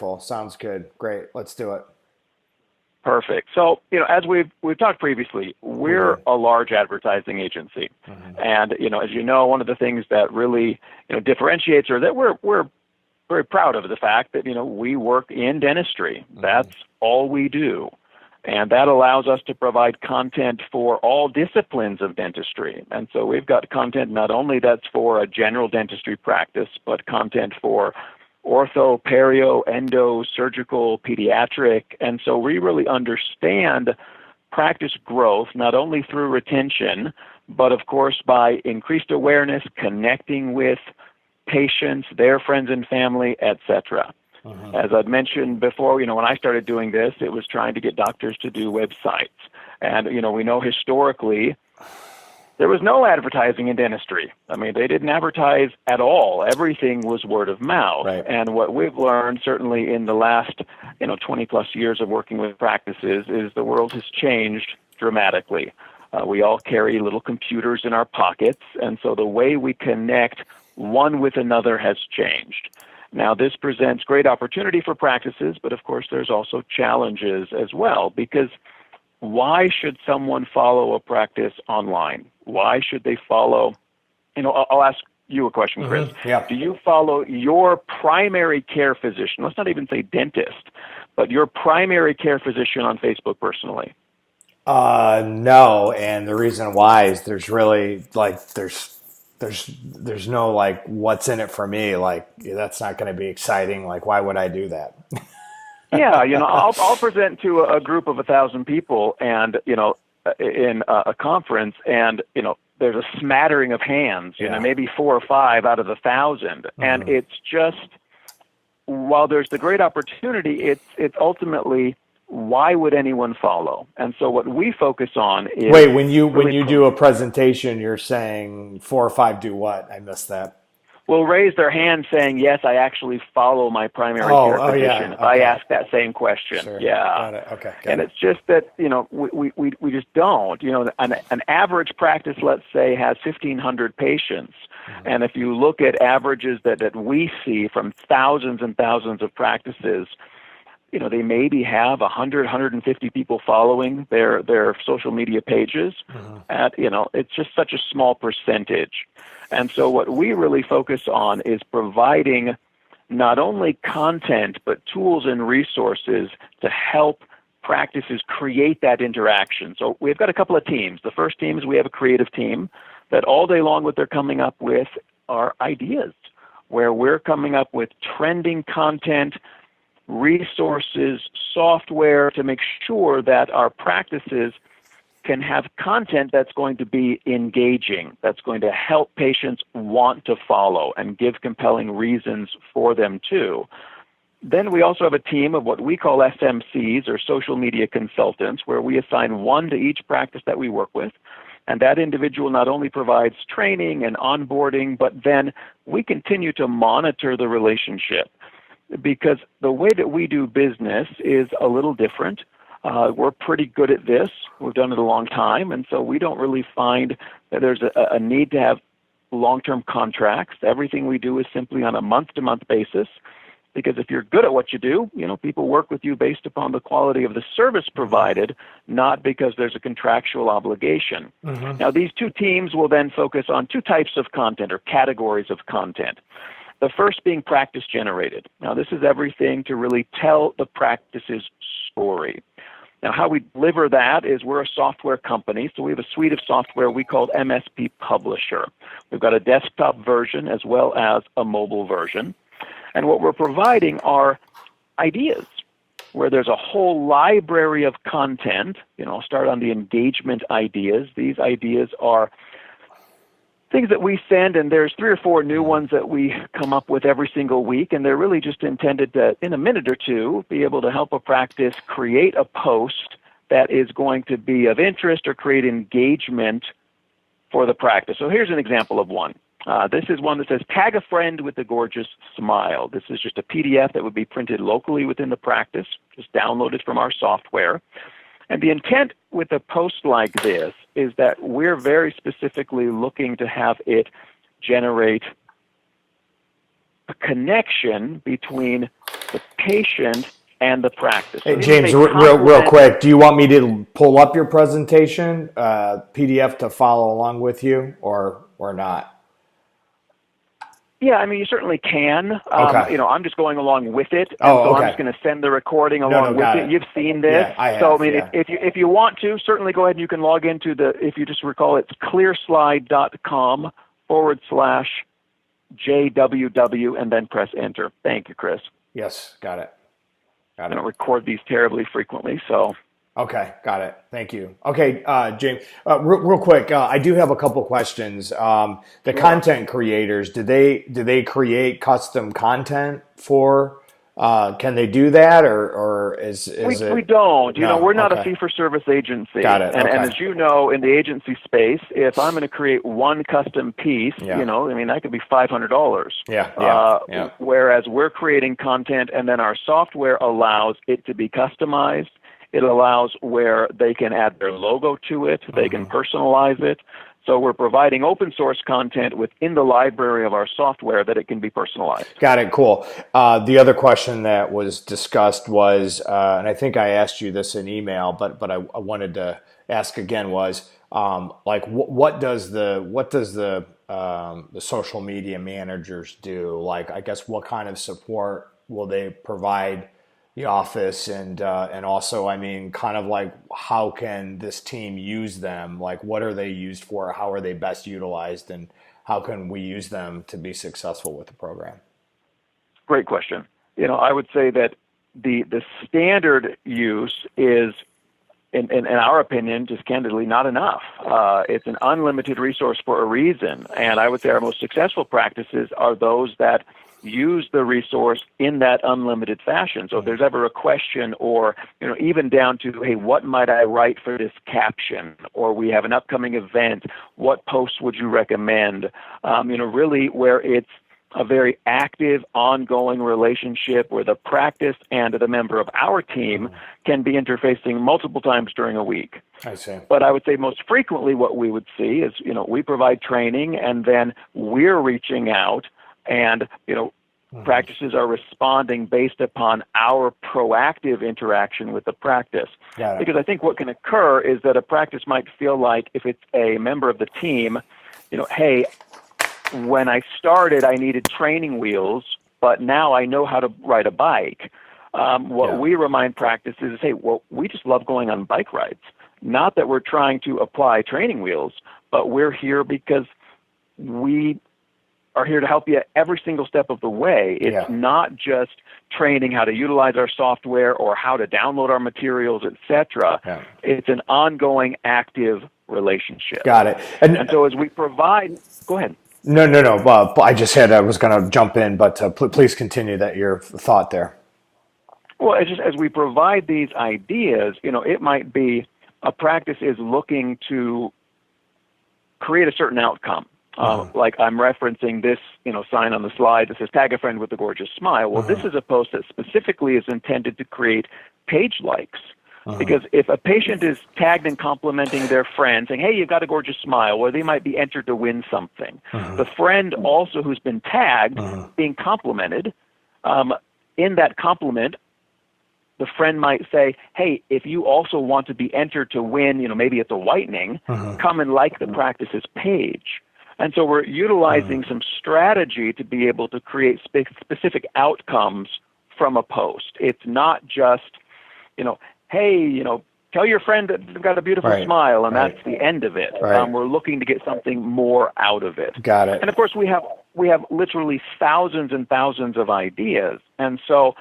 Wonderful. Sounds good. Great. Let's do it. Perfect. So, as we've talked previously, We we're did. a large advertising agency, and as you know, one of the things that really differentiates, or that we're very proud of, the fact that we work in dentistry. That's all we do, and that allows us to provide content for all disciplines of dentistry. And so we've got content not only that's for a general dentistry practice, but content for ortho, perio, endo, surgical, pediatric. And so we really understand practice growth not only through retention, but of course by increased awareness, connecting with patients, their friends and family, etc. As I've mentioned before, when I started doing this, it was trying to get doctors to do websites. And, we know historically there was no advertising in dentistry. I mean, they didn't advertise at all. Everything was word of mouth. Right. And what we've learned, certainly in the last, 20 plus years of working with practices, is the world has changed dramatically. We all carry little computers in our pockets, and so the way we connect one with another has changed. Now, this presents great opportunity for practices, but of course there's also challenges as well, because why should someone follow a practice online? Why should they follow, I'll ask you a question, Chris. Yeah. Do you follow your primary care physician, let's not even say dentist, but your primary care physician on Facebook personally? No, and the reason why is there's really there's no what's in it for me. That's not going to be exciting. Why would I do that? Yeah, I'll present to a group of 1,000 people, and in a conference, and there's a smattering of hands, maybe 4 or 5 out of 1,000, and it's just, while there's the great opportunity, it's ultimately, why would anyone follow? And so what we focus on is, wait, when you do a presentation, you're saying 4 or 5 do what? I missed that. Will raise their hand saying, yes, I actually follow my primary care physician. Yeah. If Okay. I ask that same question. Sure. Yeah. Got it. Okay. And it's just that, we just don't. An average practice, let's say, has 1,500 patients. And if you look at averages that we see from thousands and thousands of practices, they maybe have 100, 150 people following their social media pages. It's just such a small percentage. And so what we really focus on is providing not only content, but tools and resources to help practices create that interaction. So we've got a couple of teams. The first team is we have a creative team that all day long what they're coming up with are ideas, where we're coming up with trending content, resources, software to make sure that our practices can have content that's going to be engaging, that's going to help patients want to follow and give compelling reasons for them to. Then we also have a team of what we call SMCs, or social media consultants, where we assign one to each practice that we work with. And that individual not only provides training and onboarding, but then we continue to monitor the relationship, because the way that we do business is a little different. We're pretty good at this. We've done it a long time, and so we don't really find that there's a need to have long-term contracts. Everything we do is simply on a month-to-month basis, because if you're good at what you do, people work with you based upon the quality of the service provided, not because there's a contractual obligation. Now, these two teams will then focus on 2 types of content, or categories of content. The first being practice generated. Now, this is everything to really tell the practice's story. Now, how we deliver that is we're a software company, so we have a suite of software we call MSP Publisher. We've got a desktop version as well as a mobile version. And what we're providing are ideas, where there's a whole library of content. I'll start on the engagement ideas. These ideas are things that we send, and there's 3 or 4 new ones that we come up with every single week, and they're really just intended to, in a minute or two, be able to help a practice create a post that is going to be of interest or create engagement for the practice. So here's an example of one. This is one that says, tag a friend with a gorgeous smile. This is just a PDF that would be printed locally within the practice, just downloaded from our software. And the intent with a post like this is that we're very specifically looking to have it generate a connection between the patient and the practice. Hey, James, real quick, do you want me to pull up your presentation, PDF to follow along with you, or not? Yeah, I mean, you certainly can. Okay. You know, I'm just going along with it, and Oh, so okay. I'm just going to send the recording along with it. You've seen this, Yeah, I have, so I mean, yeah. if you want to, certainly go ahead and you can log into if you just recall, it's clearslide.com/JWW and then press enter. Thank you, Chris. Yes, got it. I don't record these terribly frequently, so. Okay, got it. Thank you. Okay, James, real quick, I do have a couple questions. The content creators, do they create custom content for? Can they do that, or is it? We don't. You know, we're not a okay. fee-for-service agency. Got it. And okay. as you know, in the agency space, if I'm going to create one custom piece, Yeah. you know, I mean, that could be $500. Yeah. Whereas we're creating content, and then our software allows it to be customized. It allows where they can add their logo to it. They can personalize it. So we're providing open source content within the library of our software that it can be personalized. Got it. Cool. The other question that was discussed was, and I think I asked you this in email, but I wanted to ask again was, like what does the social media managers do? Like, I guess what kind of support will they provide the office, and also, I mean, kind of like, how can this team use them? Like, what are they used for? How are they best utilized, and how can we use them to be successful with the program? Great question. You know, I would say that the standard use is, in our opinion, just candidly not enough. It's an unlimited resource for a reason, and I would say our most successful practices are those that use the resource in that unlimited fashion. So if there's ever a question, or, you know, even down to, hey, what might I write for this caption? Or we have an upcoming event, what posts would you recommend? You know, really where it's a very active, ongoing relationship where the practice and the member of our team can be interfacing multiple times during a week. I see. But I would say most frequently what we would see is, you know, we provide training, and then we're reaching out, and, you know, practices are responding based upon our proactive interaction with the practice. Because I think what can occur is that a practice might feel like, if it's a member of the team, you know, hey, when I started, I needed training wheels, but now I know how to ride a bike. We remind practices is, hey, well, we just love going on bike rides. Not that we're trying to apply training wheels, but we're here because we are here to help you every single step of the way. It's not just training how to utilize our software or how to download our materials, etc. It's an ongoing, active relationship. Got it. And so as we provide, go ahead. No. I was going to jump in, but please continue your thought there. Well, it's just as we provide these ideas, you know, it might be a practice is looking to create a certain outcome. Like I'm referencing this, you know, sign on the slide that says "Tag a friend with a gorgeous smile." Well, this is a post that specifically is intended to create page likes. Because if a patient is tagged and complimenting their friend, saying, "Hey, you've got a gorgeous smile," or they might be entered to win something. The friend also who's been tagged, being complimented, in that compliment, the friend might say, "Hey, if you also want to be entered to win, you know, maybe it's a whitening, come and like the practice's page." And so we're utilizing some strategy to be able to create specific outcomes from a post. It's not just, you know, hey, you know, tell your friend that they've got a beautiful smile, and that's the end of it. We're looking to get something more out of it. Got it. And of course, we have literally thousands and thousands of ideas. And so,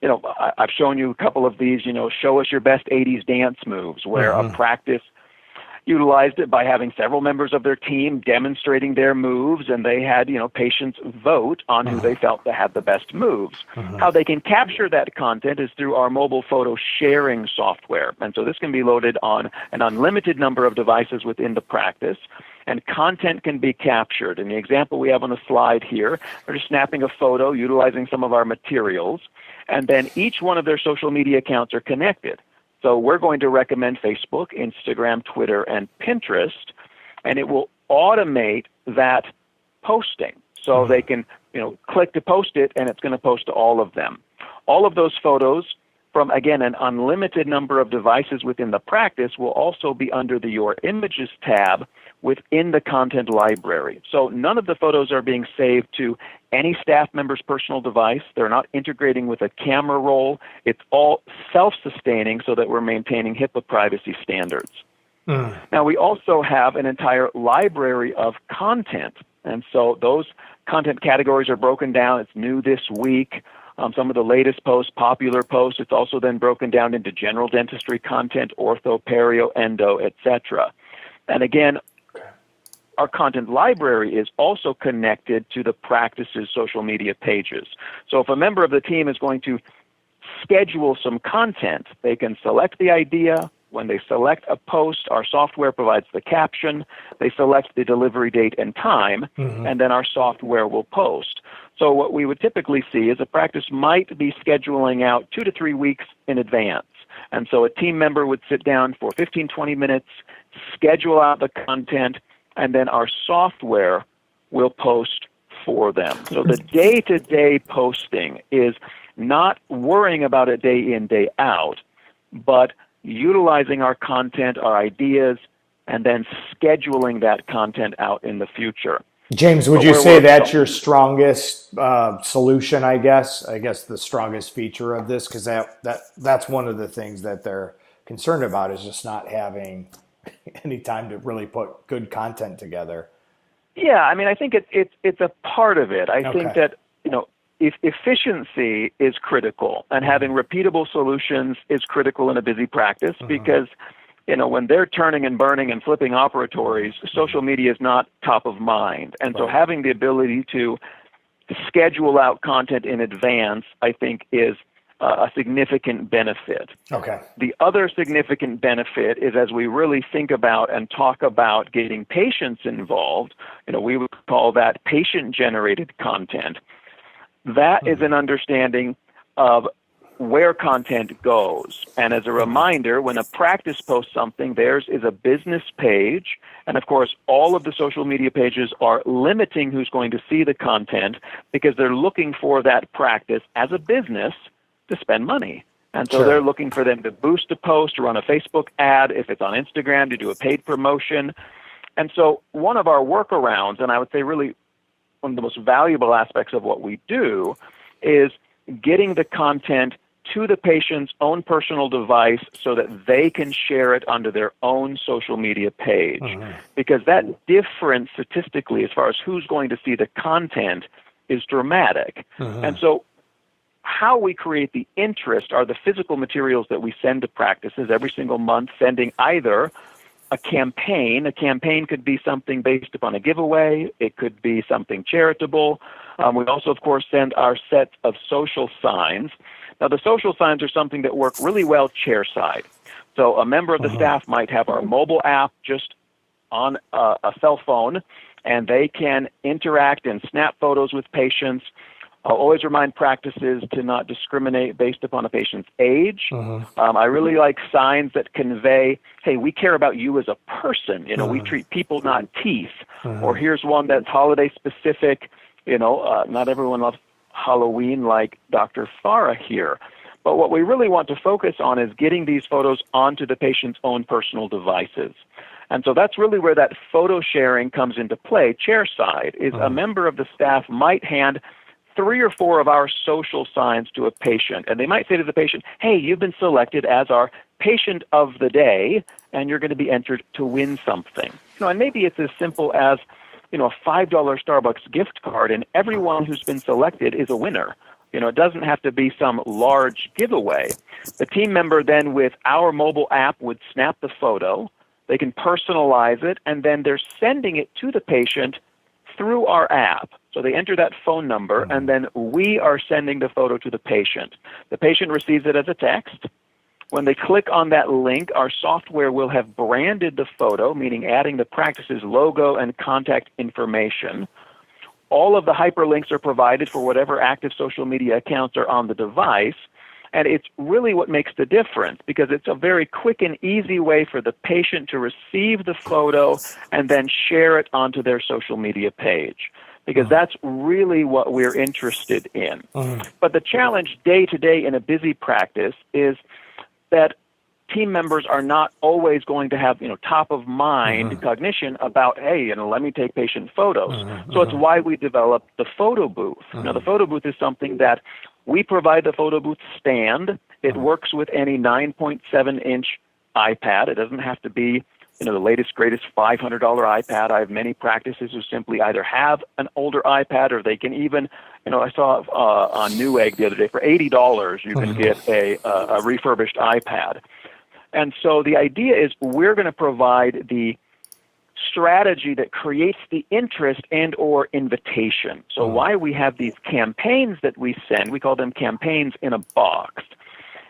you know, I've shown you a couple of these, you know, show us your best 80s dance moves, where a practice utilized it by having several members of their team demonstrating their moves, and they had, you know, patients vote on who they felt that had the best moves. How they can capture that content is through our mobile photo sharing software. And so this can be loaded on an unlimited number of devices within the practice, and content can be captured. In the example we have on the slide here, they're just snapping a photo utilizing some of our materials, and then each one of their social media accounts are connected. So we're going to recommend Facebook, Instagram, Twitter, and Pinterest, and it will automate that posting. So they can, click to post it, and it's going to post to all of them. All of those photos from, again, an unlimited number of devices within the practice will also be under the Your Images tab within the content library. So none of the photos are being saved to any staff member's personal device. They're not integrating with a camera roll. It's all self-sustaining so that we're maintaining HIPAA privacy standards. Now, we also have an entire library of content. And so those content categories are broken down. It's new this week. Some of the latest posts, popular posts. It's also then broken down into general dentistry content, ortho, perio, endo, etc. And again, our content library is also connected to the practice's social media pages. So if a member of the team is going to schedule some content, they can select the idea. When they select a post, our software provides the caption. They select the delivery date and time, and then our software will post. So what we would typically see is a practice might be scheduling out 2 to 3 weeks in advance. And so a team member would sit down for 15, 20 minutes, schedule out the content, and then our software will post for them. So the day-to-day posting is not worrying about it day in, day out, but utilizing our content, our ideas, and then scheduling that content out in the future. James, would you say that's your strongest solution, I guess? I guess the strongest feature of this, because that's one of the things that they're concerned about, is just not having any time to really put good content together. Yeah, I mean, I think it's a part of it. I think that, if efficiency is critical, and having repeatable solutions is critical in a busy practice, because when they're turning and burning and flipping operatories, social media is not top of mind. And so having the ability to schedule out content in advance, I think, is a significant benefit. Okay. The other significant benefit is, as we really think about and talk about getting patients involved, we would call that patient-generated content. That is an understanding of where content goes. And as a reminder, when a practice posts something, theirs is a business page. And of course, all of the social media pages are limiting who's going to see the content, because they're looking for that practice as a business to spend money. And so they're looking for them to boost a post, to run a Facebook ad, if it's on Instagram, to do a paid promotion. And so one of our workarounds, and I would say really one of the most valuable aspects of what we do, is getting the content to the patient's own personal device so that they can share it onto their own social media page. Because that difference statistically, as far as who's going to see the content, is dramatic. And so how we create the interest are the physical materials that we send to practices every single month, sending either a campaign. A campaign could be something based upon a giveaway. It could be something charitable. We also, of course, send our set of social signs. Now, the social signs are something that work really well chair-side. So a member of the staff might have our mobile app just on a cell phone, and they can interact and snap photos with patients. I'll always remind practices to not discriminate based upon a patient's age. I really like signs that convey, hey, we care about you as a person. We treat people, not teeth. Or here's one that's holiday specific. Not everyone loves Halloween like Dr. Farah here. But what we really want to focus on is getting these photos onto the patient's own personal devices. And so that's really where that photo sharing comes into play. Chairside is a member of the staff might hand 3 or 4 of our social signs to a patient, and they might say to the patient, hey, you've been selected as our patient of the day, and you're going to be entered to win something. And maybe it's as simple as, a $5 Starbucks gift card, and everyone who's been selected is a winner. It doesn't have to be some large giveaway. The team member then with our mobile app would snap the photo, they can personalize it, and then they're sending it to the patient through our app. So they enter that phone number, and then we are sending the photo to the patient. The patient receives it as a text. When they click on that link, our software will have branded the photo, meaning adding the practice's logo and contact information. All of the hyperlinks are provided for whatever active social media accounts are on the device. And it's really what makes the difference, because it's a very quick and easy way for the patient to receive the photo and then share it onto their social media page. because that's really what we're interested in. But the challenge day to day in a busy practice is that team members are not always going to have, top of mind cognition about, hey, let me take patient photos. So it's why we developed the photo booth. Now, the photo booth is something that we provide the photo booth stand. It works with any 9.7-inch iPad. It doesn't have to be, the latest, greatest $500 iPad. I have many practices who simply either have an older iPad, or they can even, I saw on Newegg the other day, for $80 you can get a refurbished iPad. And so the idea is we're going to provide the strategy that creates the interest and or invitation. So why we have these campaigns that we send, we call them campaigns in a box,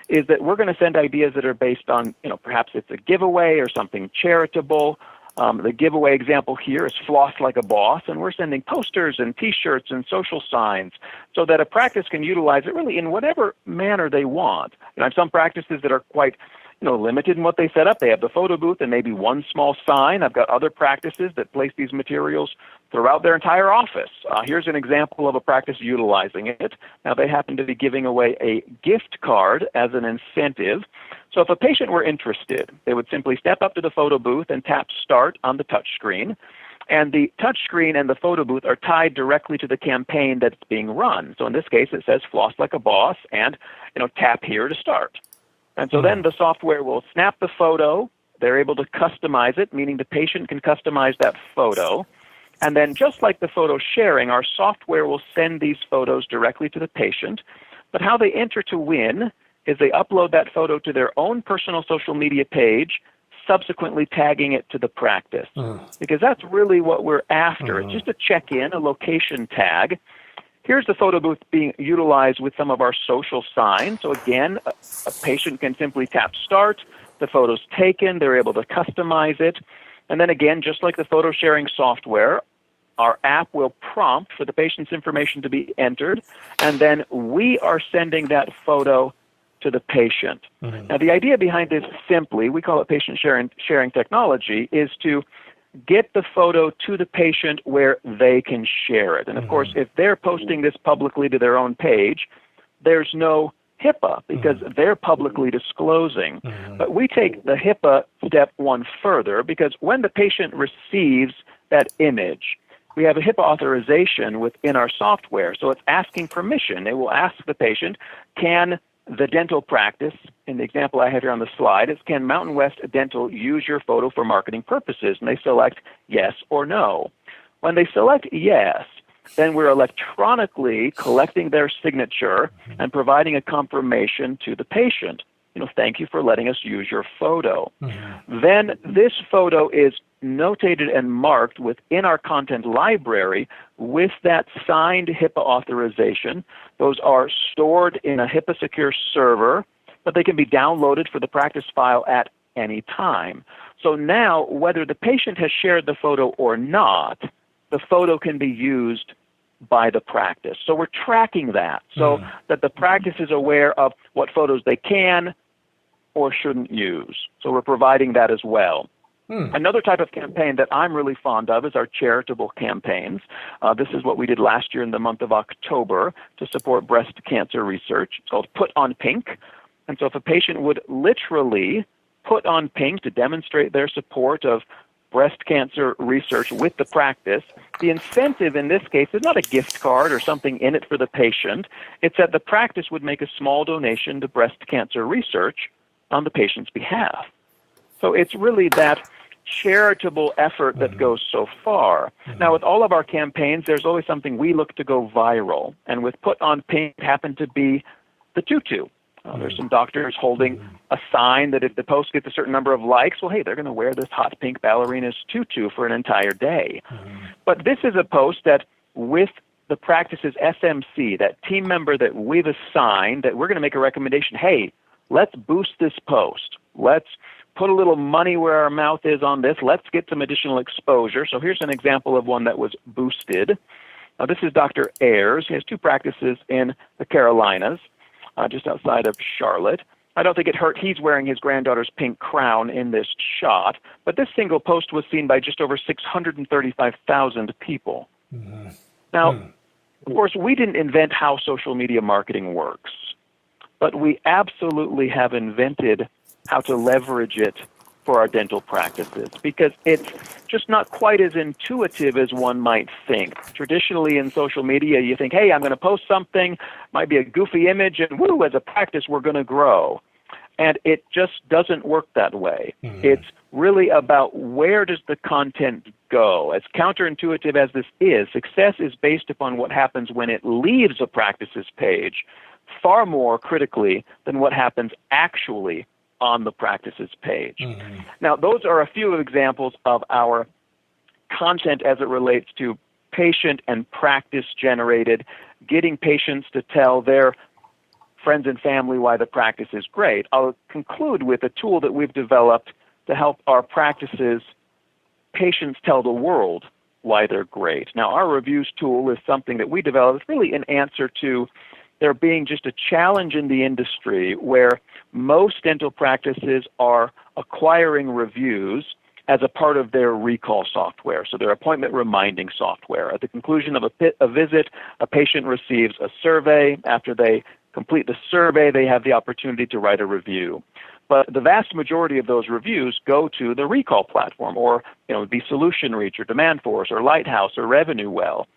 is that we're going to send ideas that are based on, perhaps it's a giveaway or something charitable. The giveaway example here is Floss Like a Boss, and we're sending posters and T-shirts and social signs so that a practice can utilize it really in whatever manner they want. I have some practices that are quite limited in what they set up. They have the photo booth and maybe one small sign. I've got other practices that place these materials throughout their entire office. Here's an example of a practice utilizing it. Now, they happen to be giving away a gift card as an incentive. So if a patient were interested, they would simply step up to the photo booth and tap Start on the touch screen. And the touch screen and the photo booth are tied directly to the campaign that's being run. So in this case, it says Floss Like a Boss and, tap here to start. And so then the software will snap the photo. They're able to customize it, meaning the patient can customize that photo. And then just like the photo sharing, our software will send these photos directly to the patient. But how they enter to win is they upload that photo to their own personal social media page, subsequently tagging it to the practice. Because that's really what we're after. It's just a check-in, a location tag. Here's the photo booth being utilized with some of our social signs. So again, a patient can simply tap Start. The photo's taken. They're able to customize it. And then again, just like the photo sharing software, our app will prompt for the patient's information to be entered. And then we are sending that photo to the patient. Now, the idea behind this simply, we call it patient sharing technology, is to get the photo to the patient where they can share it. And of course, if they're posting this publicly to their own page, there's no HIPAA because they're publicly disclosing. But we take the HIPAA step one further, because when the patient receives that image, we have a HIPAA authorization within our software. So it's asking permission. It will ask the patient, can the dental practice, in the example I have here on the slide, is can Mountain West Dental use your photo for marketing purposes? And they select yes or no. When they select yes, then we're electronically collecting their signature and providing a confirmation to the patient. Thank you for letting us use your photo. Then this photo is notated and marked within our content library with that signed HIPAA authorization. Those are stored in a HIPAA secure server, but they can be downloaded for the practice file at any time. So now, whether the patient has shared the photo or not, the photo can be used by the practice. So we're tracking that so that the practice is aware of what photos they can or shouldn't use. So we're providing that as well. Another type of campaign that I'm really fond of is our charitable campaigns. This is what we did last year in the month of October to support breast cancer research. It's called Put on Pink. And so if a patient would literally put on pink to demonstrate their support of breast cancer research with the practice, the incentive in this case is not a gift card or something in it for the patient. It's that the practice would make a small donation to breast cancer research on the patient's behalf. So it's really that charitable effort that goes so far. Now, with all of our campaigns, there's always something we look to go viral. And with Put on Pink happened to be the tutu. There's some doctors holding a sign that if the post gets a certain number of likes, well, hey, they're going to wear this hot pink ballerina's tutu for an entire day. But this is a post that with the practice's SMC, that team member that we've assigned, that we're going to make a recommendation, hey, let's boost this post. Let's put a little money where our mouth is on this. Let's get some additional exposure. So here's an example of one that was boosted. This is Dr. Ayers. He has two practices in the Carolinas, just outside of Charlotte. I don't think it hurt. He's wearing his granddaughter's pink crown in this shot. But this single post was seen by just over 635,000 people. Now, of course, we didn't invent how social media marketing works, but we absolutely have invented how to leverage it for our dental practices, because it's just not quite as intuitive as one might think. Traditionally in social media, you think, hey, I'm going to post something, might be a goofy image, and woo, as a practice, we're going to grow. And it just doesn't work that way. It's really about where does the content go. As counterintuitive as this is, success is based upon what happens when it leaves a practice's page, far more critically than what happens actually on the practice's page. Now, those are a few examples of our content as it relates to patient and practice generated, getting patients to tell their friends and family why the practice is great. I'll conclude with a tool that we've developed to help our practices, patients tell the world why they're great. Now, our reviews tool is something that we developed really in answer to there being just a challenge in the industry where most dental practices are acquiring reviews as a part of their recall software, so their appointment reminding software. At the conclusion of a visit, a patient receives a survey. After they complete the survey, they have the opportunity to write a review. But the vast majority of those reviews go to the recall platform, or be Solution Reach or Demand Force or Lighthouse or Revenue Well.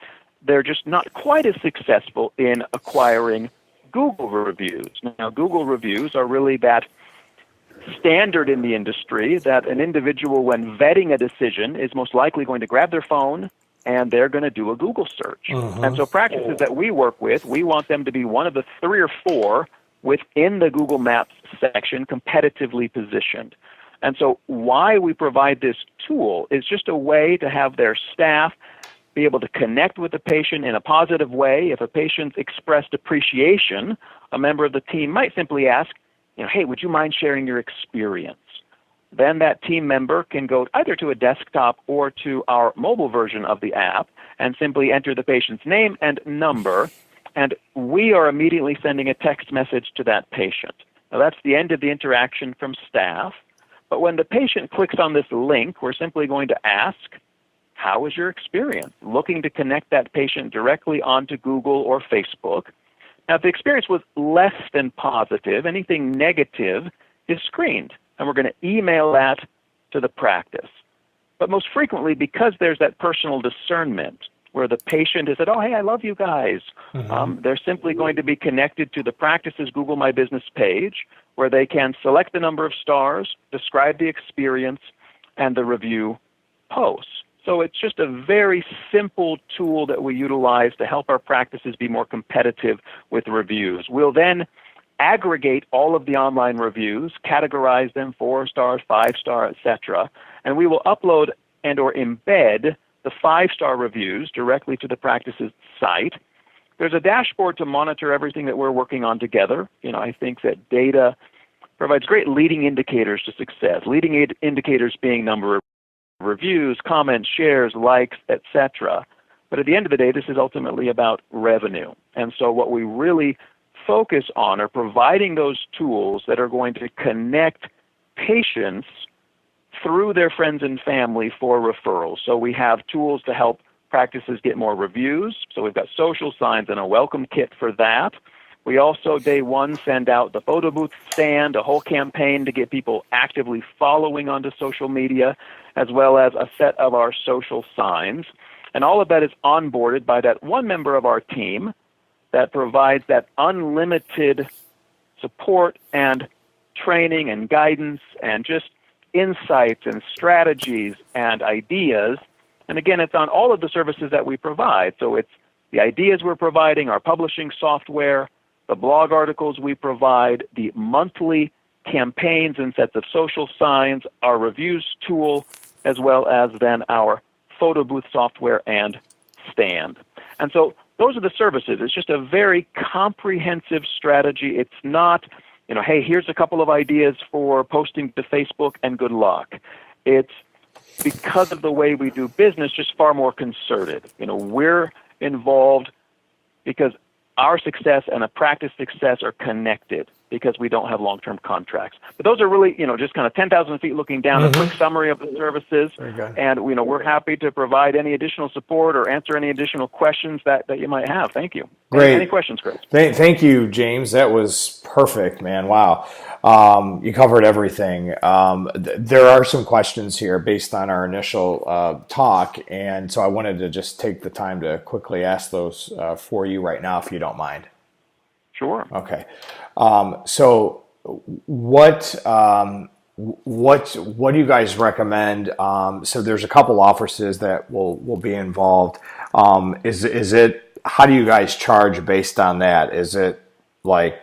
They're just not quite as successful in acquiring Google reviews. Now, Google reviews are really that standard in the industry that an individual, when vetting a decision, is most likely going to grab their phone and they're going to do a Google search. And so practices that we work with, we want them to be one of the 3 or 4 within the Google Maps section competitively positioned. And so why we provide this tool is just a way to have their staff be able to connect with the patient in a positive way. If a patient expressed appreciation, a member of the team might simply ask, hey, would you mind sharing your experience? Then that team member can go either to a desktop or to our mobile version of the app and simply enter the patient's name and number, and we are immediately sending a text message to that patient. Now, that's the end of the interaction from staff, but when the patient clicks on this link, we're simply going to ask, how was your experience? Looking to connect that patient directly onto Google or Facebook. Now, if the experience was less than positive, anything negative is screened, and we're going to email that to the practice. But most frequently, because there's that personal discernment where the patient has said, oh, hey, I love you guys, they're simply going to be connected to the practice's Google My Business page where they can select the number of stars, describe the experience, and the review posts. So it's just a very simple tool that we utilize to help our practices be more competitive with reviews. We'll then aggregate all of the online reviews, categorize them 4 stars, 5 star, etc., and we will upload and or embed the 5-star reviews directly to the practice's site. There's a dashboard to monitor everything that we're working on together. I think that data provides great leading indicators to success. Leading indicators being number of reviews, comments, shares, likes, etc. But at the end of the day, this is ultimately about revenue. And so what we really focus on are providing those tools that are going to connect patients through their friends and family for referrals. So we have tools to help practices get more reviews. So we've got social signs and a welcome kit for that. We also, day one, send out the photo booth stand, a whole campaign to get people actively following onto social media, as well as a set of our social signs. And all of that is onboarded by that one member of our team that provides that unlimited support and training and guidance and just insights and strategies and ideas. And again, it's on all of the services that we provide. So it's the ideas we're providing, our publishing software, the blog articles we provide, the monthly campaigns and sets of social signs, our reviews tool, as well as then our photo booth software and stand. And so those are the services. It's just a very comprehensive strategy. It's not, hey, here's a couple of ideas for posting to Facebook and good luck. It's because of the way we do business, just far more concerted. We're involved because our success and a practice success are connected. because we don't have long-term contracts. But those are really, just kind of 10,000 feet looking down, a quick summary of the services. Very good. And, we're happy to provide any additional support or answer any additional questions that you might have. Thank you. Great. Any questions, Chris? Thank you, James. That was perfect, man. Wow. You covered everything. There are some questions here based on our initial talk, and so I wanted to just take the time to quickly ask those for you right now, if you don't mind. Sure. Okay. So what do you guys recommend? So there's a couple offices that will be involved. Is it, how do you guys charge based on that? Is it like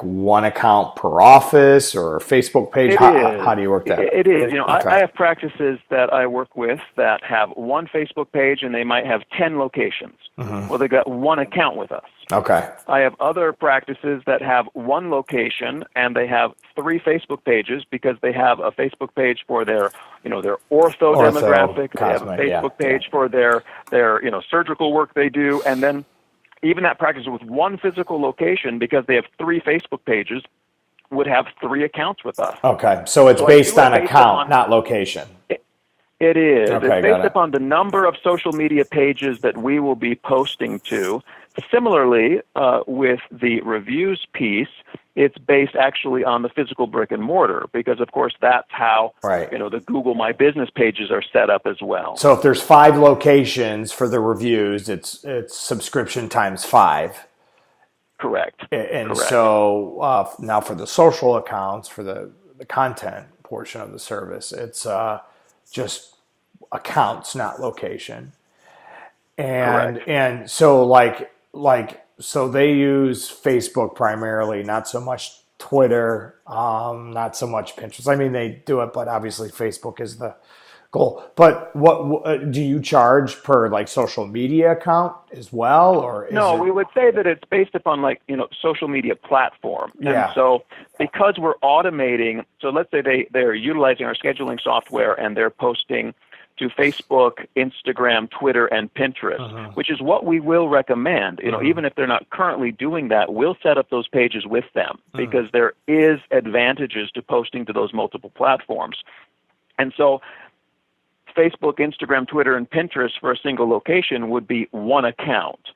one account per office or a Facebook page? How do you work that? It is. Okay. I have practices that I work with that have one Facebook page and they might have 10 locations. Well, they got one account with us. Okay. I have other practices that have one location and they have 3 Facebook pages because they have a Facebook page for their ortho demographic. They have a Facebook page for their surgical work they do, and then even that practice with one physical location, because they have 3 Facebook pages, would have 3 accounts with us. Okay, so it's based on account, not location. It is. Okay, it's based upon the number of social media pages that we will be posting to. Similarly, with the reviews piece, it's based actually on the physical brick and mortar, because of course that's how the Google My Business pages are set up as well. So if there's 5 locations for the reviews, it's subscription times 5. Correct. And so now for the social accounts, for the content portion of the service, it's just accounts, not location. And so so they use Facebook primarily, not so much Twitter, not so much Pinterest. I mean, they do it, but obviously Facebook is the goal. But what do you charge per social media account as well, or we would say that it's based upon social media platform. Yeah. And so because we're automating, so let's say they're utilizing our scheduling software and they're posting to Facebook, Instagram, Twitter, and Pinterest, which is what we will recommend. Even if they're not currently doing that, we'll set up those pages with them because there is advantages to posting to those multiple platforms. And so Facebook, Instagram, Twitter, and Pinterest for a single location would be one account.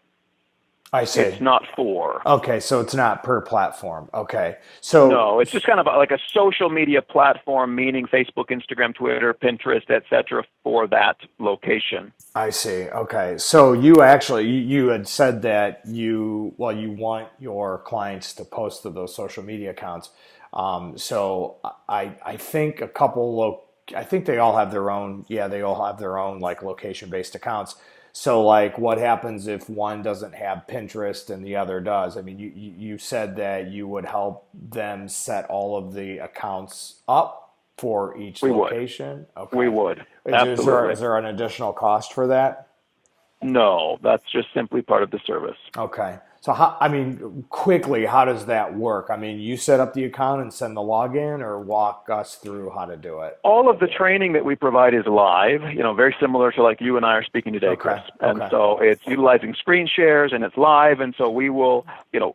I see. It's not 4. Okay, so it's not per platform. Okay. So no, it's just kind of like a social media platform, meaning Facebook, Instagram, Twitter, Pinterest, etc., for that location. I see. Okay. So you actually you had said that you want your clients to post to those social media accounts. So I think I think they all have their own. Yeah, they all have their own location-based accounts. So what happens if one doesn't have Pinterest and the other does? I mean, you said that you would help them set all of the accounts up for each location? Okay. We would. Is there an additional cost for that? No, that's just simply part of the service. Okay. So quickly, how does that work? I mean, you set up the account and send the login, or walk us through how to do it? All of the training that we provide is live, very similar to you and I are speaking today, Chris. And so it's utilizing screen shares and it's live. And so we will,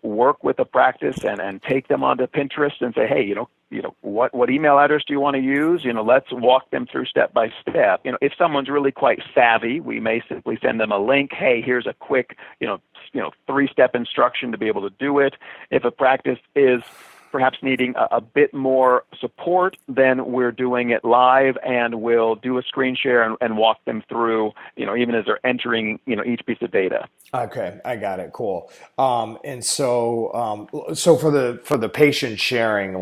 work with the practice and take them onto Pinterest and say, hey, what email address do you want to use? Let's walk them through step by step. If someone's really quite savvy, we may simply send them a link. Hey, here's a quick, 3-step instruction to be able to do it. If a practice is perhaps needing a bit more support, then we're doing it live and we'll do a screen share and walk them through, even as they're entering, each piece of data. Okay, I got it. Cool. And so for the patient sharing,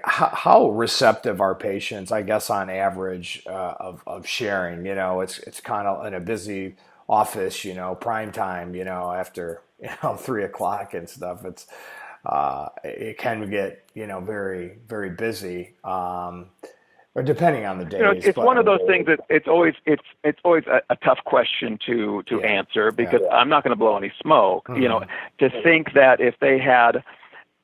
how receptive are patients, I guess, on average, of sharing? It's kind of in a busy office, prime time, after 3 o'clock and stuff. It can get very, very busy, or depending on the days. It's one of those things that it's always a tough question to answer, because I'm not going to blow any smoke. To think that if they had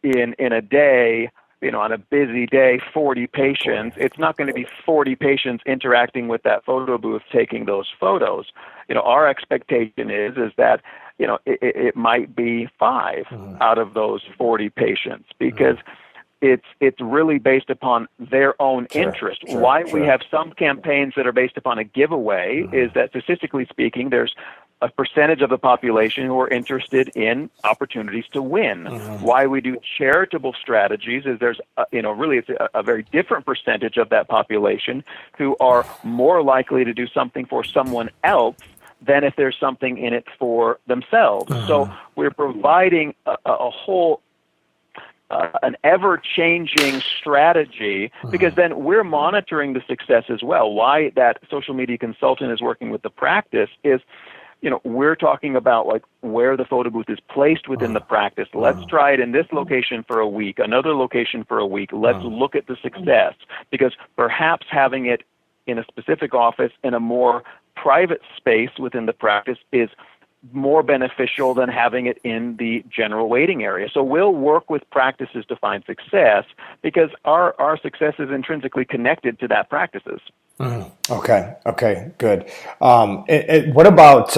in a day, on a busy day, 40 patients, it's not going to be 40 patients interacting with that photo booth taking those photos. Our expectation is that it might be 5 out of those 40 patients, because it's really based upon their own interest. Why we have some campaigns that are based upon a giveaway is that, statistically speaking, there's a percentage of the population who are interested in opportunities to win. Why we do charitable strategies is there's, really it's a very different percentage of that population who are more likely to do something for someone else than if there's something in it for themselves. So we're providing a whole an ever-changing strategy, because then we're monitoring the success as well. Why that social media consultant is working with the practice is, we're talking about like where the photo booth is placed within the practice. Let's try it in this location for a week, another location for a week. Let's look at the success, because perhaps having it in a specific office in a more private space within the practice is more beneficial than having it in the general waiting area. So we'll work with practices to find success, because our success is intrinsically connected to that practice's. Okay, good. What about,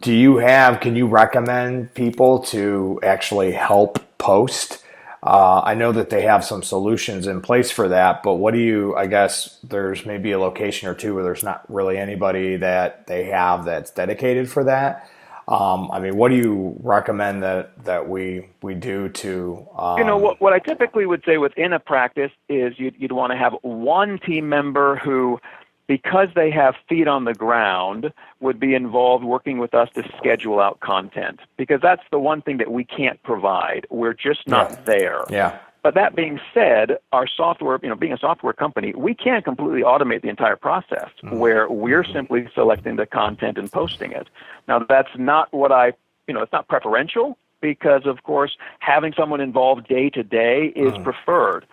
can you recommend people to actually help post? I know that they have some solutions in place for that, but I guess there's maybe a location or two where there's not really anybody that they have that's dedicated for that. What do you recommend that we do to? What I typically would say within a practice is you'd want to have one team member who, because they have feet on the ground, would be involved working with us to schedule out content, because that's the one thing that we can't provide. We're just not there. Yeah. But that being said, our software, being a software company, we can't completely automate the entire process where we're simply selecting the content and posting it. Now, that's not it's not preferential, because, of course, having someone involved day to day is preferred.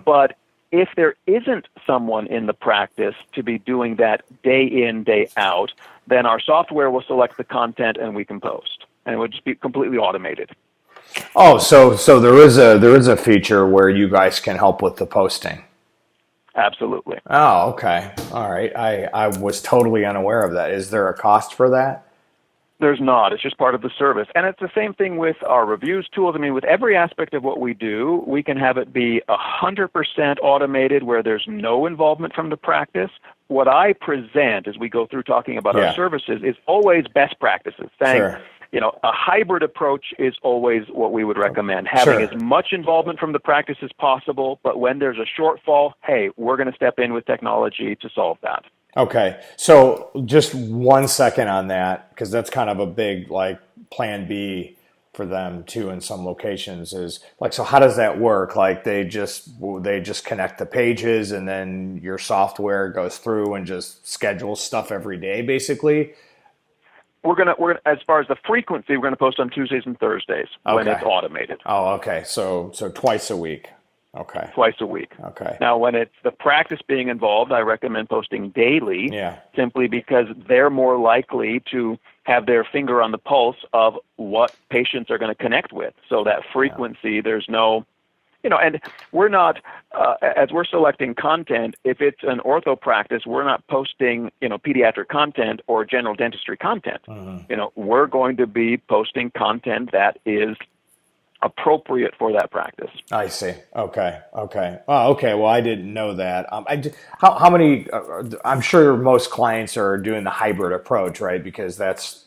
But if there isn't someone in the practice to be doing that day in, day out, then our software will select the content and we can post, and it would just be completely automated. Oh, so there is a feature where you guys can help with the posting. Absolutely. Oh, okay. All right. I was totally unaware of that. Is there a cost for that? There's not. It's just part of the service. And it's the same thing with our reviews tools. With every aspect of what we do, we can have it be 100% automated where there's no involvement from the practice. What I present as we go through talking about our services is always best practices, saying, a hybrid approach is always what we would recommend, having as much involvement from the practice as possible, but when there's a shortfall, hey, we're going to step in with technology to solve that. Okay, so just 1 second on that, because that's kind of a big plan B for them too in some locations. Is so how does that work? They just connect the pages, and then your software goes through and just schedules stuff every day, basically. We're gonna as far as the frequency, we're gonna post on Tuesdays and Thursdays when it's automated. Oh, okay. So twice a week. Okay. Twice a week. Okay. Now, when it's the practice being involved, I recommend posting daily, simply because they're more likely to have their finger on the pulse of what patients are going to connect with. So that frequency, there's no, and we're not, as we're selecting content, if it's an ortho practice, we're not posting, pediatric content or general dentistry content. We're going to be posting content that is appropriate for that practice. I see. Okay. Oh, okay. Well, I didn't know that. How many? I'm sure most clients are doing the hybrid approach, right? Because that's,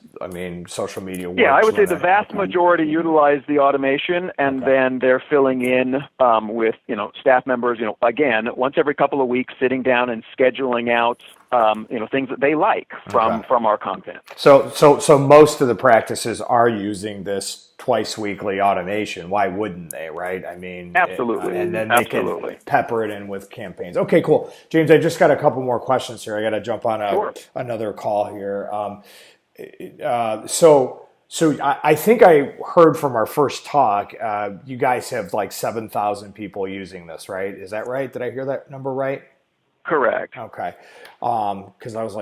social media works. Yeah, I would say the vast majority utilize the automation, and then they're filling in with staff members. Again, once every couple of weeks, sitting down and scheduling out things that they like from our content. So most of the practices are using this twice weekly automation. Why wouldn't they, right? Absolutely. And then they can pepper it in with campaigns. Okay, cool. James, I just got a couple more questions here. I got to jump on another call here. So I think I heard from our first talk, you guys have 7,000 people using this, right? Is that right? Did I hear that number right? Correct. Okay. Because I was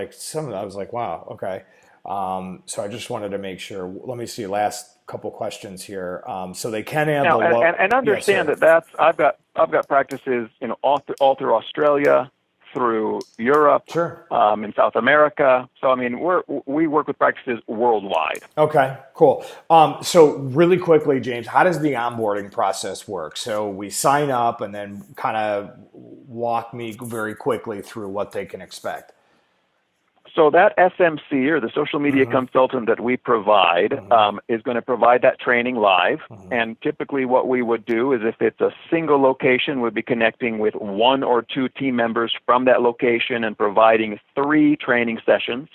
wow. Okay. So I just wanted to make sure. Let me see. Last couple questions here. So they can have and understand that's I've got practices all through Australia, through Europe, Sure. in South America. So, I mean, we work with practices worldwide. Okay, cool. So really quickly, James, how does the onboarding process work? So we sign up and then kind of walk me very quickly through what they can expect. So that SMC, or the social media consultant that we provide, is going to provide that training live. And typically what we would do is, if it's a single location, we'd be connecting with 1 or 2 team members from that location and providing 3 training sessions.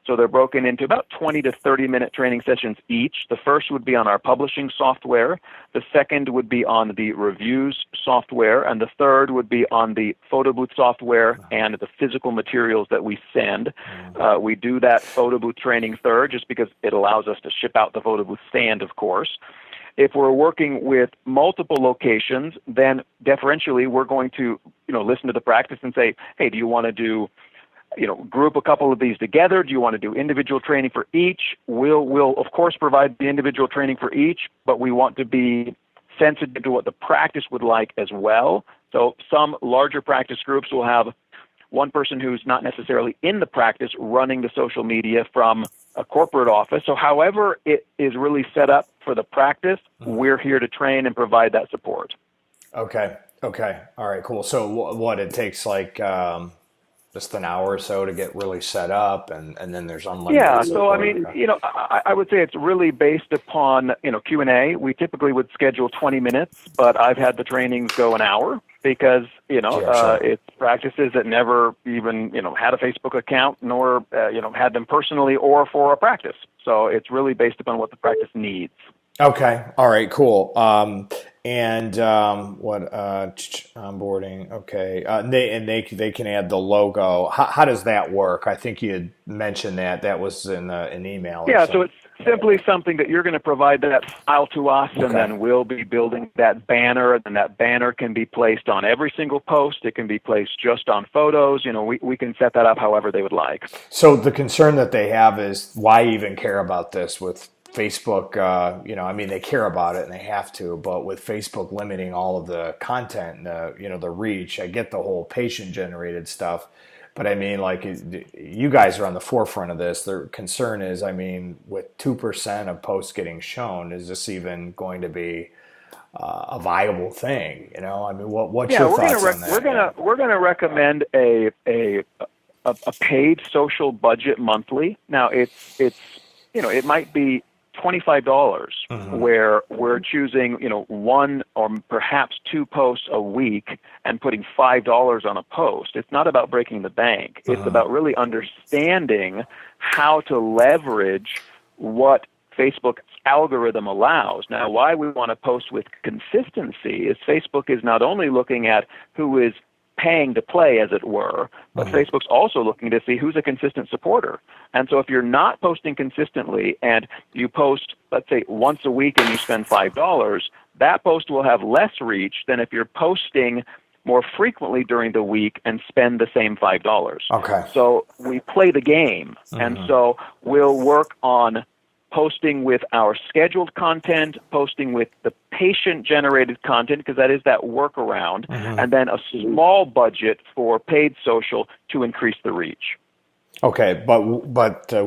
So they're broken into about 20 to 30-minute training sessions each. The first would be on our publishing software. The second would be on the reviews software. And the third would be on the photo booth software and the physical materials that we send. We do that photo booth training third just because it allows us to ship out the photo booth stand, of course. If we're working with multiple locations, then deferentially we're going to, listen to the practice and say, hey, do you want to do group a couple of these together? Do you want to do individual training for each? We'll of course provide the individual training for each, but we want to be sensitive to what the practice would like as well. So some larger practice groups will have one person who's not necessarily in the practice running the social media from a corporate office. So however it is really set up for the practice, we're here to train and provide that support. Okay. All right, cool. So what it takes, like, just an hour or so to get really set up, and then there's unlimited. Yeah, so I mean, I would say it's really based upon, Q&A. We typically would schedule 20 minutes, but I've had the trainings go an hour because, Sure. it's practices that never even, had a Facebook account, nor, had them personally or for a practice. So it's really based upon what the practice needs. Okay. All right. Cool. What onboarding? Okay. They can add the logo. How does that work? I think you had mentioned that was in an email. Yeah. So it's simply something that you're going to provide that file to us, and then we'll be building that banner, and that banner can be placed on every single post. It can be placed just on photos. We can set that up however they would like. So the concern that they have is, why even care about this with Facebook? They care about it and they have to, but with Facebook limiting all of the content, the reach, I get the whole patient generated stuff, but I mean, like, you guys are on the forefront of this. Their concern is, with 2% of posts getting shown, is this even going to be a viable thing? What's your thoughts on that? We're gonna recommend a paid social budget monthly. Now it's it might be $25 where we're choosing, 1 or perhaps 2 posts a week and putting $5 on a post. It's not about breaking the bank. It's about really understanding how to leverage what Facebook's algorithm allows. Now, why we want to post with consistency is Facebook is not only looking at who is paying to play, as it were, but Facebook's also looking to see who's a consistent supporter. And so if you're not posting consistently and you post, let's say, once a week and you spend $5, that post will have less reach than if you're posting more frequently during the week and spend the same $5. Okay. So we play the game. And so we'll work on posting with our scheduled content, posting with the patient-generated content, because that is that workaround, and then a small budget for paid social to increase the reach. Okay, but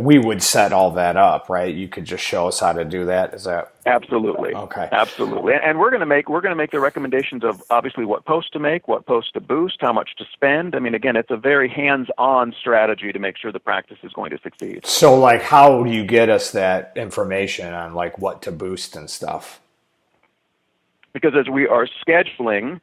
we would set all that up, right? You could just show us how to do that. Is that absolutely okay? Absolutely, and we're going to make the recommendations of obviously what posts to make, what posts to boost, how much to spend. I mean, again, it's a very hands-on strategy to make sure the practice is going to succeed. So, like, how do you get us that information on, like, what to boost and stuff? Because as we are scheduling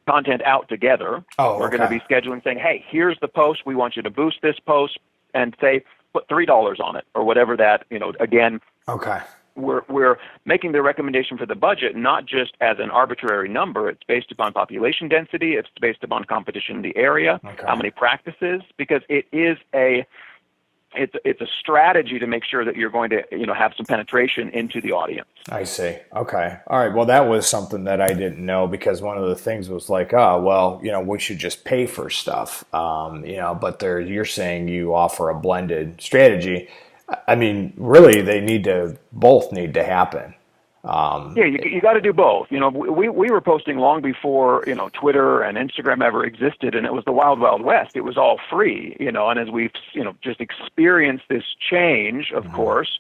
content out together, we're going to be scheduling, saying, hey, here's the post. We want you to boost this post and say, put $3 on it, or whatever that, again. Okay. We're making the recommendation for the budget not just as an arbitrary number. It's based upon population density. It's based upon competition in the area, how many practices, because it is it's a strategy to make sure that you're going to have some penetration into the audience. I see. Okay. All right. Well, that was something that I didn't know, because one of the things was like, we should just pay for stuff. But you're saying you offer a blended strategy. I mean, really, both need to happen. Yeah, you got to do both. We were posting long before, Twitter and Instagram ever existed, and it was the wild, wild west. It was all free, and as we've, just experienced this change, of course,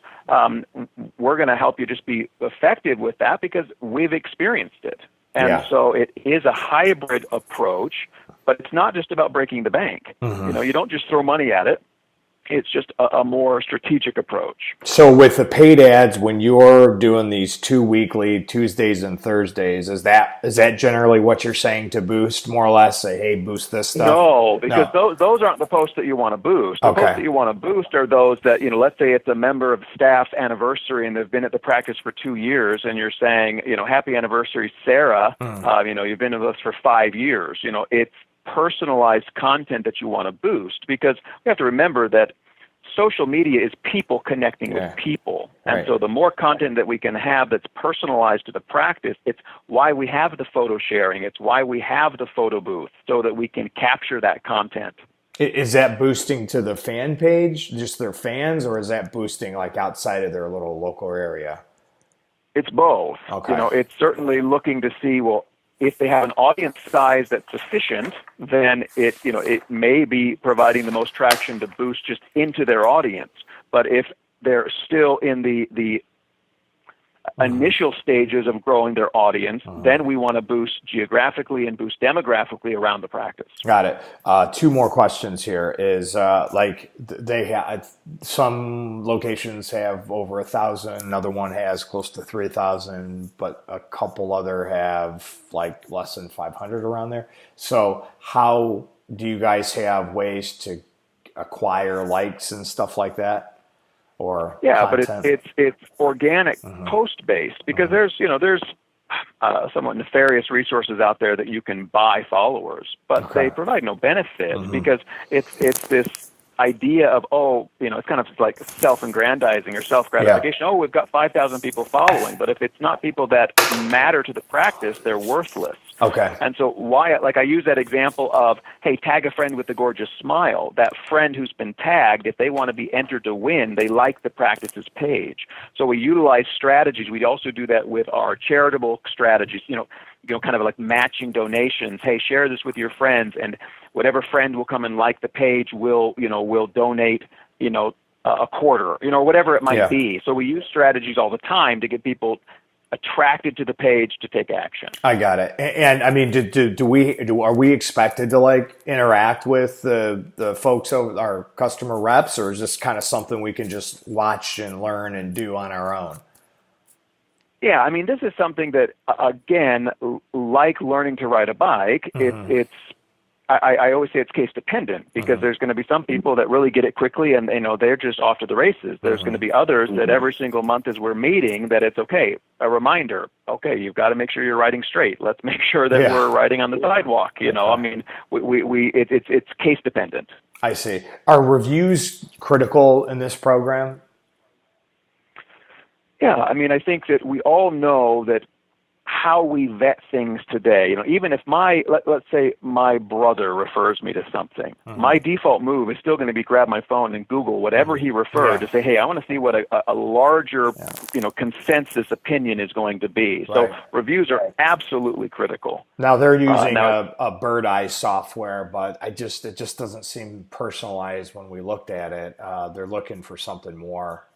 we're going to help you just be effective with that because we've experienced it. And so it is a hybrid approach, but it's not just about breaking the bank. You don't just throw money at it. It's just a more strategic approach. So with the paid ads, when you're doing these 2 weekly Tuesdays and Thursdays, is that generally what you're saying to boost, more or less? Say, hey, boost this stuff? No, because those aren't the posts that you want to boost. The posts that you want to boost are those that, let's say it's a member of staff's anniversary and they've been at the practice for 2 years, and you're saying, happy anniversary, Sarah. You've been with us for 5 years. It's personalized content that you want to boost, because we have to remember that social media is people connecting with people. And so the more content that we can have that's personalized to the practice, it's why we have the photo sharing. It's why we have the photo booth, so that we can capture that content. Is that boosting to the fan page, just their fans, or is that boosting like outside of their little local area? It's both. Okay. It's certainly looking to see, well, if they have an audience size that's sufficient, then it may be providing the most traction to boost just into their audience. But if they're still in the initial stages of growing their audience, then we want to boost geographically and boost demographically around the practice. Got it. 2 more questions here is they have, some locations have over 1,000, another one has close to 3,000, but a couple other have like less than 500 around there. So how do you guys have ways to acquire likes and stuff like that? Or content? But it's organic, post-based, because there's somewhat nefarious resources out there that you can buy followers, but they provide no benefit because it's this idea of, it's kind of like self-aggrandizing or self-gratification. Oh, we've got 5,000 people following, but if it's not people that matter to the practice, they're worthless. Okay. And so I use that example of, hey, tag a friend with the gorgeous smile. That friend who's been tagged, if they want to be entered to win, they like the practice's page. So we utilize strategies. We also do that with our charitable strategies, kind of like matching donations. Hey, share this with your friends, and whatever friend will come and like the page will donate, a quarter, whatever it might be. So we use strategies all the time to get people attracted to the page to take action. I got it. And I mean, are we expected to like interact with the folks, our customer reps, or is this kind of something we can just watch and learn and do on our own? Yeah, I mean, this is something that, again, like learning to ride a bike, I always say it's case dependent, because there's going to be some people that really get it quickly and they're just off to the races. There's going to be others that every single month as we're meeting that it's okay, a reminder, okay, you've got to make sure you're riding straight. Let's make sure that we're riding on the sidewalk. I mean, it's case dependent. I see. Are reviews critical in this program? Yeah, I mean, I think that we all know that how we vet things today, even if let's say my brother refers me to something, my default move is still going to be grab my phone and Google whatever he referred to say, hey, I want to see what a larger, consensus opinion is going to be. So reviews are absolutely critical. Now they're using a bird eye software, but it just doesn't seem personalized when we looked at it. They're looking for something more.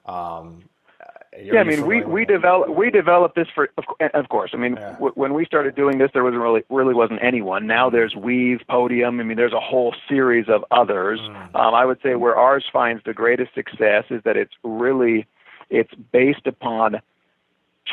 I mean, we developed this for, of course. I mean, when we started doing this, there really wasn't anyone. Now there's Weave, Podium. I mean, there's a whole series of others. I would say where ours finds the greatest success is that it's based upon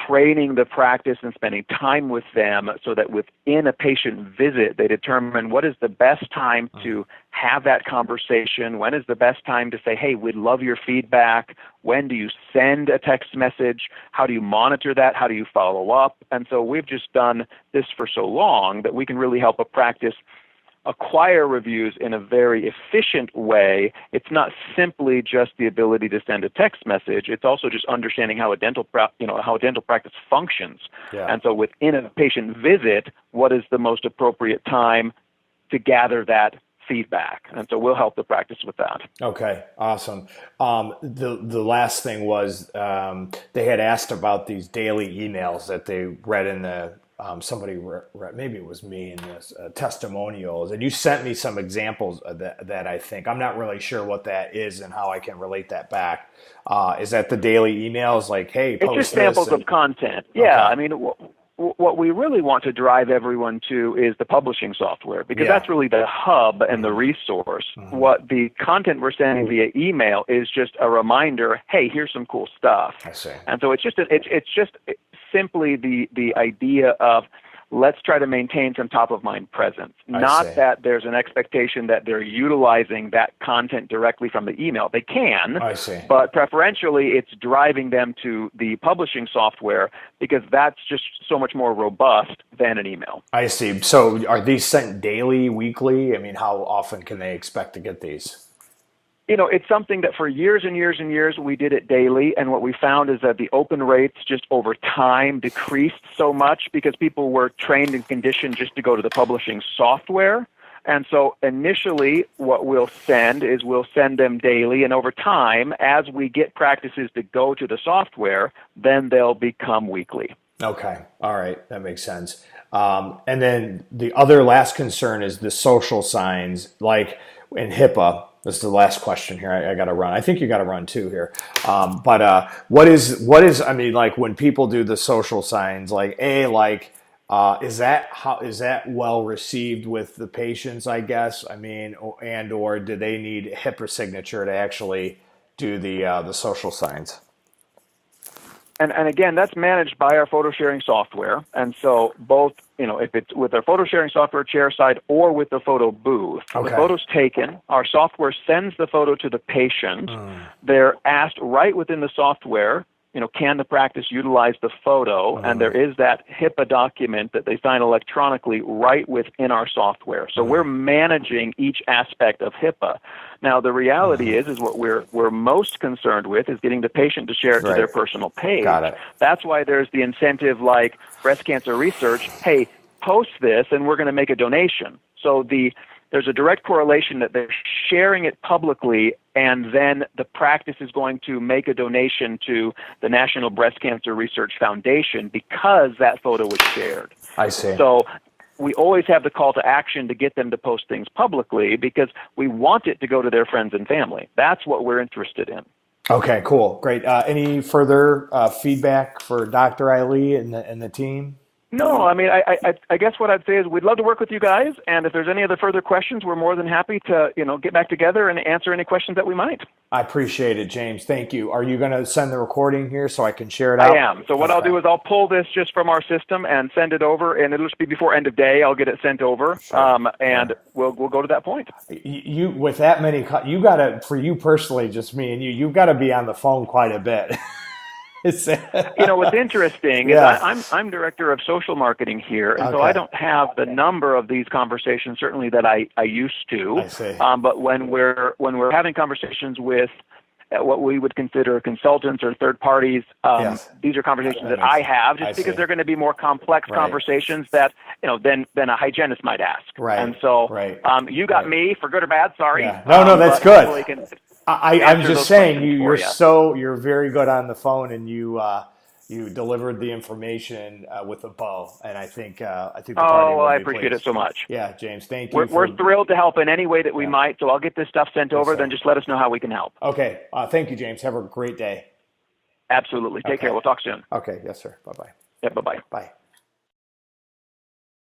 training the practice and spending time with them, so that within a patient visit, they determine what is the best time to have that conversation, when is the best time to say, hey, we'd love your feedback, when do you send a text message, how do you monitor that, how do you follow up? And so we've just done this for so long that we can really help a practice acquire reviews in a very efficient way. It's not simply just the ability to send a text message. It's also just understanding how a dental practice functions. And so within a patient visit, what is the most appropriate time to gather that feedback. And so we'll help the practice with that. Okay, awesome. The last thing was they had asked about these daily emails that they read in the somebody read, maybe it was me in this testimonials, and you sent me some examples of that I think I'm not really sure what that is and how I can relate that back. Is that the daily emails like, hey, post it's just samples this of content? Yeah, okay. I mean, what we really want to drive everyone to is the publishing software, because that's really the hub and the resource. What the content we're sending via email is just a reminder, hey, here's some cool stuff. I see. And so it's just simply the idea of let's try to maintain some top-of-mind presence. Not that there's an expectation that they're utilizing that content directly from the email. They can, but preferentially it's driving them to the publishing software because that's just so much more robust than an email. I see. So are these sent daily, weekly? I mean, how often can they expect to get these? It's something that for years and years and years we did it daily, and what we found is that the open rates just over time decreased so much because people were trained and conditioned just to go to the publishing software. And so initially what we'll send them daily, and over time, as we get practices to go to the software, then they'll become weekly. Okay. All right. That makes sense. And then the other last concern is the social signs, like in HIPAA. This is the last question here. I got to run. I think you got to run too here. But what is? I mean, like when people do the social signs, like is that well received with the patients? I guess. I mean, or do they need HIPAA signature to actually do the social signs? And again, that's managed by our photo sharing software. And so both, if it's with our photo sharing software chairside or with the photo booth, the photo's taken, our software sends the photo to the patient. They're asked right within the software, can the practice utilize the photo? And there is that HIPAA document that they sign electronically right within our software. So we're managing each aspect of HIPAA. Now, the reality is what we're most concerned with is getting the patient to share it to their personal page. Got it. That's why there's the incentive like breast cancer research, hey, post this and we're going to make a donation. So there's a direct correlation that they're sharing it publicly, and then the practice is going to make a donation to the National Breast Cancer Research Foundation because that photo was shared. I see. So we always have the call to action to get them to post things publicly because we want it to go to their friends and family. That's what we're interested in. Okay, cool. Great. Any further feedback for Dr. Eiley and the team? No, I mean, I guess what I'd say is we'd love to work with you guys, and if there's any other further questions, we're more than happy to, get back together and answer any questions that we might. I appreciate it, James. Thank you. Are you going to send the recording here so I can share it out? I am. So what I'll do is I'll pull this just from our system and send it over, and it'll just be before end of day. I'll get it sent over, and we'll go to that point. You with that many, you got to, for you personally, just me and you've got to be on the phone quite a bit. What's interesting is I'm director of social marketing here, and so I don't have the number of these conversations certainly that I used to. I see. But when we're having conversations with what we would consider consultants or third parties, these are conversations that I have just because they're going to be more complex conversations that than a hygienist might ask. Right. And so you got me for good or bad. Sorry. Yeah. No, that's good. I'm just saying you're very good on the phone, and you delivered the information with a bow, and I think the party will be I appreciate it so much. Yeah, James, thank you. We're thrilled to help in any way that we might. So I'll get this stuff sent over. Then just let us know how we can help. Okay. Thank you, James. Have a great day. Absolutely. Take care. We'll talk soon. Okay. Yes, sir. Bye-bye. Yeah. Bye-bye. Bye.